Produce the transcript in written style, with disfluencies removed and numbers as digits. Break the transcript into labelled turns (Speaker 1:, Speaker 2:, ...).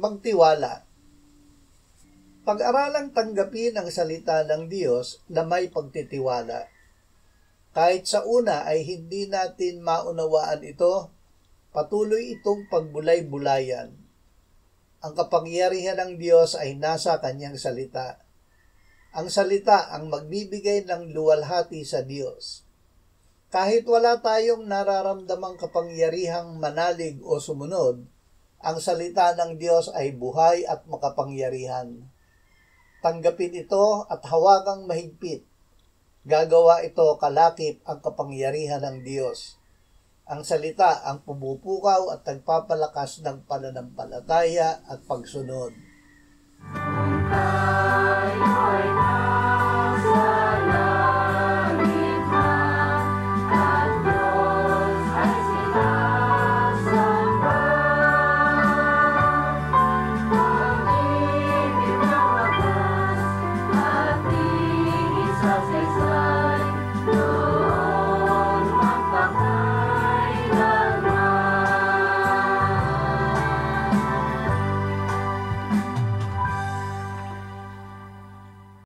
Speaker 1: magtiwala. Pag-aralang tanggapin ang salita ng Diyos na may pagtitiwala. Kahit sa una ay hindi natin maunawaan ito, patuloy itong pagbulay-bulayan. Ang kapangyarihan ng Diyos ay nasa kanyang salita. Ang salita ang magbibigay ng luwalhati sa Diyos. Kahit wala tayong nararamdamang kapangyarihang manalig o sumunod, ang salita ng Diyos ay buhay at makapangyarihan. Tanggapin ito at hawagang mahigpit. Gagawa ito kalakip ang kapangyarihan ng Diyos. Ang salita ang pumupukaw at nagpapalakas ng pananampalataya at pagsunod.
Speaker 2: Sa